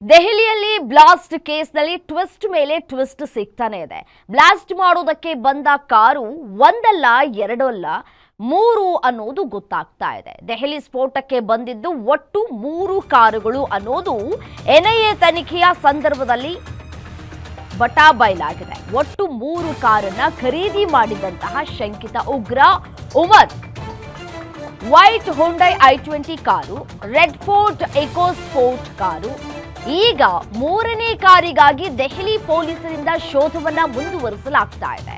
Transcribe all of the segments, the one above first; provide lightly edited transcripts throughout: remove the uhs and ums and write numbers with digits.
ದೆಹಲಿಯಲ್ಲಿ ಬ್ಲಾಸ್ಟ್ ಕೇಸ್ನಲ್ಲಿ ಟ್ವಿಸ್ಟ್ ಮೇಲೆ ಟ್ವಿಸ್ಟ್ ಸಿಗ್ತಾನೆ ಇದೆ. ಬ್ಲಾಸ್ಟ್ ಮಾಡೋದಕ್ಕೆ ಬಂದ ಕಾರು ಒಂದಲ್ಲ ಎರಡಲ್ಲ ಮೂರು ಅನ್ನೋದು ಗೊತ್ತಾಗ್ತಾ ಇದೆ. ದೆಹಲಿ ಸ್ಫೋಟಕ್ಕೆ ಬಂದಿದ್ದು ಒಟ್ಟು 3 ಕಾರುಗಳು ಅನ್ನೋದು ಎನ್ಐಎ ತನಿಖೆಯ ಸಂದರ್ಭದಲ್ಲಿ ಬಟಾಬೈಲಾಗಿದೆ. ಒಟ್ಟು 3 ಕಾರನ್ನ ಖರೀದಿ ಮಾಡಿದಂತಹ ಶಂಕಿತ ಉಗ್ರ Umar white Hyundai i20 car, red Ford EcoSport car. ಈಗ 3ನೇ ಕಾರಿಗಾಗಿ ದೆಹಲಿ ಪೊಲೀಸರಿಂದ ಶೋಧವನ್ನ ಮುಂದುವರಿಸಲಾಗ್ತಾ ಇದೆ.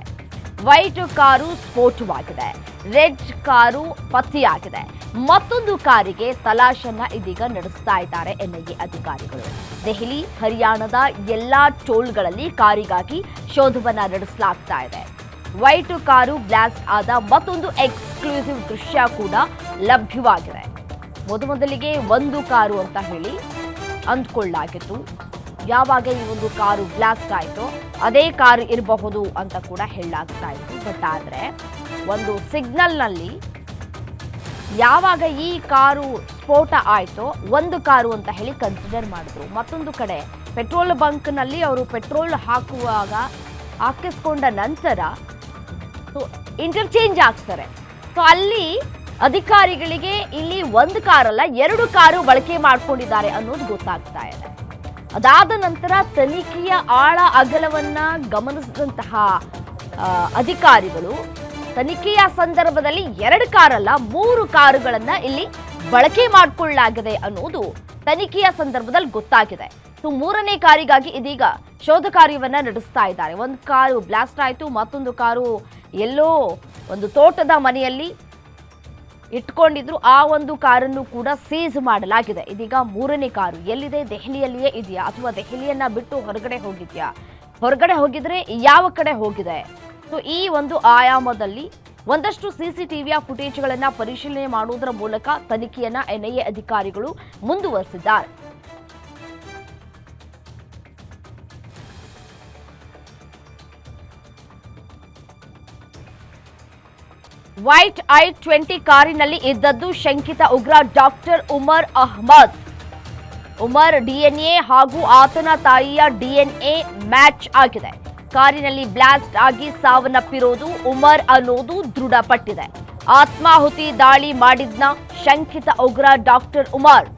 ವೈಟ್ ಕಾರು ಸ್ಫೋಟವಾಗಿದೆ, ರೆಡ್ ಕಾರು ಪತ್ತೆಯಾಗಿದೆ. ಮತ್ತೊಂದು ಕಾರಿಗೆ ತಲಾಶನ್ನ ಇದೀಗ ನಡೆಸ್ತಾ ಇದ್ದಾರೆ ಎನ್ಐಎ ಅಧಿಕಾರಿಗಳು. ದೆಹಲಿ, ಹರಿಯಾಣದ ಎಲ್ಲಾ ಟೋಲ್ಗಳಲ್ಲಿ ಕಾರಿಗಾಗಿ ಶೋಧವನ್ನ ನಡೆಸಲಾಗ್ತಾ ಇದೆ. ವೈಟ್ ಕಾರು ಬ್ಲಾಸ್ಟ್ ಆದ ಮತ್ತೊಂದು ಎಕ್ಸ್ಕ್ಲೂಸಿವ್ ದೃಶ್ಯ ಕೂಡ ಲಭ್ಯವಾಗಿದೆ. ಮೊದಲಿಗೆ ಒಂದು ಕಾರು ಅಂತ ಹೇಳಿ ಅಂದ್ಕೊಳ್ಳಲಾಗಿತ್ತು. ಯಾವಾಗ ಈ ಒಂದು ಕಾರು ಬ್ಲಾಸ್ಟ್ ಆಯಿತು ಅದೇ ಕಾರು ಇರಬಹುದು ಅಂತ ಕೂಡ ಹೇಳಲಾಗ್ತಾ ಇತ್ತು. ಬಟ್ ಆದರೆ ಒಂದು ಸಿಗ್ನಲ್ನಲ್ಲಿ ಯಾವಾಗ ಈ ಕಾರು ಸ್ಫೋಟ ಆಯಿತೋ ಒಂದು ಕಾರು ಅಂತ ಹೇಳಿ ಕನ್ಸಿಡರ್ ಮಾಡಿದ್ರು. ಮತ್ತೊಂದು ಕಡೆ ಪೆಟ್ರೋಲ್ ಬಂಕ್ನಲ್ಲಿ ಅವರು ಪೆಟ್ರೋಲ್ ಹಾಕಿಸ್ಕೊಂಡ ನಂತರ ಇಂಟರ್ಚೇಂಜ್ ಆಗ್ತಾರೆ. ಸೊ ಅಲ್ಲಿ ಅಧಿಕಾರಿಗಳಿಗೆ ಇಲ್ಲಿ ಒಂದು ಕಾರಲ್ಲ 2 ಕಾರು ಬಳಕೆ ಮಾಡ್ಕೊಂಡಿದ್ದಾರೆ ಅನ್ನೋದು ಗೊತ್ತಾಗ್ತಾ ಇದೆ. ಅದಾದ ನಂತರ ತನಿಖೆಯ ಆಳ ಅಗಲವನ್ನ ಗಮನಿಸಿದಂತಹ ಅಧಿಕಾರಿಗಳು ತನಿಖೆಯ ಸಂದರ್ಭದಲ್ಲಿ 2 ಕಾರಲ್ಲ 3 ಕಾರುಗಳನ್ನ ಇಲ್ಲಿ ಬಳಕೆ ಮಾಡಿಕೊಳ್ಳಲಾಗಿದೆ ಅನ್ನೋದು ತನಿಖೆಯ ಸಂದರ್ಭದಲ್ಲಿ ಗೊತ್ತಾಗಿದೆ. ಸೊ 3ನೇ ಕಾರಿಗಾಗಿ ಇದೀಗ ಶೋಧ ಕಾರ್ಯವನ್ನ ನಡೆಸ್ತಾ ಇದ್ದಾರೆ. ಒಂದು ಕಾರು ಬ್ಲಾಸ್ಟ್ ಆಯಿತು, ಮತ್ತೊಂದು ಕಾರು ಎಲ್ಲೋ ಒಂದು ತೋಟದ ಮನೆಯಲ್ಲಿ ಇಟ್ಕೊಂಡಿದ್ರು. ಆ ಒಂದು ಕಾರನ್ನು ಕೂಡ ಸೀಸ್ ಮಾಡಲಾಗಿದೆ. ಇದೀಗ 3ನೇ ಕಾರು ಎಲ್ಲಿದೆ? ದೆಹಲಿಯಲ್ಲಿಯೇ ಇದೆಯಾ ಅಥವಾ ದೆಹಲಿಯನ್ನ ಬಿಟ್ಟು ಹೊರಗಡೆ ಹೋಗಿದ್ಯಾ? ಹೊರಗಡೆ ಹೋಗಿದ್ರೆ ಯಾವ ಕಡೆ ಹೋಗಿದೆ? ಸೊ ಈ ಒಂದು ಆಯಾಮದಲ್ಲಿ ಒಂದಷ್ಟು ಸಿಸಿಟಿವಿಯ ಫುಟೇಜ್ಗಳನ್ನ ಪರಿಶೀಲನೆ ಮಾಡುವುದರ ಮೂಲಕ ತನಿಖೆಯನ್ನ ಎನ್ಐಎ ಅಧಿಕಾರಿಗಳು ಮುಂದುವರೆಸಿದ್ದಾರೆ. ವೈಟ್ i20 ಕಾರಿನಲ್ಲಿ ಇದ್ದದ್ದು ಶಂಕಿತ ಉಗ್ರ ಡಾಕ್ಟರ್ ಉಮರ್ ಅಹ್ಮದ್. ಉಮರ್ ಡಿಎನ್ಎ ಹಾಗೂ ಆತನ ತಾಯಿಯ ಡಿಎನ್ಎ ಮ್ಯಾಚ್ ಆಗಿದೆ. ಕಾರಿನಲ್ಲಿ ಬ್ಲಾಸ್ಟ್ ಆಗಿ ಸಾವನ್ನಪ್ಪಿರೋದು ಉಮರ್ ಅನ್ನೋದು ದೃಢಪಟ್ಟಿದೆ. ಆತ್ಮಾಹುತಿ ದಾಳಿ ಮಾಡಿದ್ನ ಶಂಕಿತ ಉಗ್ರ ಡಾಕ್ಟರ್ ಉಮರ್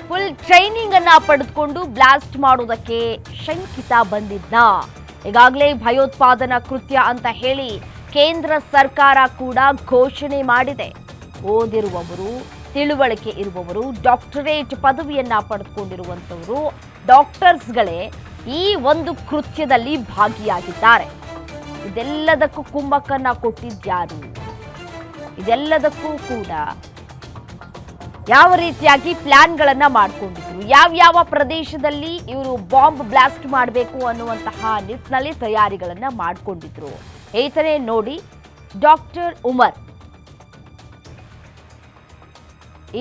ಫುಲ್ ಟ್ರೈನಿಂಗ್ ಅನ್ನ ಪಡೆದುಕೊಂಡು ಬ್ಲಾಸ್ಟ್ ಮಾಡೋದಕ್ಕೆ ಶಂಕಿತ ಬಂದಿದ್ನ. ಈಗಾಗಲೇ ಭಯೋತ್ಪಾದನಾ ಕೃತ್ಯ ಅಂತ ಹೇಳಿ ಕೇಂದ್ರ ಸರ್ಕಾರ ಕೂಡ ಘೋಷಣೆ ಮಾಡಿದೆ. ಓದಿರುವವರು, ತಿಳುವಳಿಕೆ ಇರುವವರು, ಡಾಕ್ಟರೇಟ್ ಪದವಿಯನ್ನ ಪಡೆದುಕೊಂಡಿರುವಂತವರು ಡಾಕ್ಟರ್ಸ್ಗಳೇ ಈ ಒಂದು ಕೃತ್ಯದಲ್ಲಿ ಭಾಗಿಯಾಗಿದ್ದಾರೆ. ಇದೆಲ್ಲದಕ್ಕೂ ಕುಮ್ಮಕ್ಕನ್ನ ಕೊಟ್ಟಿದ್ಯಾರು? ಇದೆಲ್ಲದಕ್ಕೂ ಕೂಡ ಯಾವ ರೀತಿಯಾಗಿ ಪ್ಲಾನ್ಗಳನ್ನ ಮಾಡ್ಕೊಂಡಿದ್ರು, ಯಾವ್ಯಾವ ಪ್ರದೇಶದಲ್ಲಿ ಇವರು ಬಾಂಬ್ ಬ್ಲಾಸ್ಟ್ ಮಾಡಬೇಕು ಅನ್ನುವಂತಹ ನಿಟ್ಟಿನಲ್ಲಿ ತಯಾರಿಗಳನ್ನ ಮಾಡ್ಕೊಂಡಿದ್ರು. ಈತನೇ ನೋಡಿ ಡಾಕ್ಟರ್ ಉಮರ್.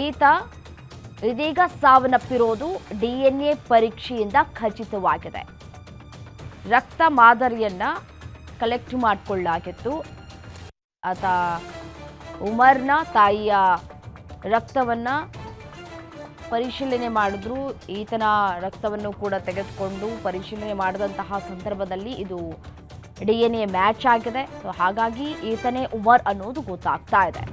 ಈತ ಇದೀಗ ಸಾವನ್ನಪ್ಪಿರೋದು ಡಿಎನ್ಎ ಪರೀಕ್ಷೆಯಿಂದ ಖಚಿತವಾಗಿದೆ. ರಕ್ತ ಮಾದರಿಯನ್ನ ಕಲೆಕ್ಟ್ ಮಾಡಿಕೊಳ್ಳಲಾಗಿತ್ತು. ಆತ ಉಮರ್ನ ತಾಯಿಯ ರಕ್ತವನ್ನ ಪರಿಶೀಲನೆ ಮಾಡಿದ್ರು. ಈತನ ರಕ್ತವನ್ನು ಕೂಡ ತೆಗೆದುಕೊಂಡು ಪರಿಶೀಲನೆ ಮಾಡಿದಂತಹ ಸಂದರ್ಭದಲ್ಲಿ ಇದು ಡಿಎನ್ಎ ಮ್ಯಾಚ್ ಆಗಿದೆ. ಸೊ ಹಾಗಾಗಿ ಈತನೇ ಉಮರ್ ಅನ್ನೋದು ಗೊತ್ತಾಗ್ತಾ ಇದೆ.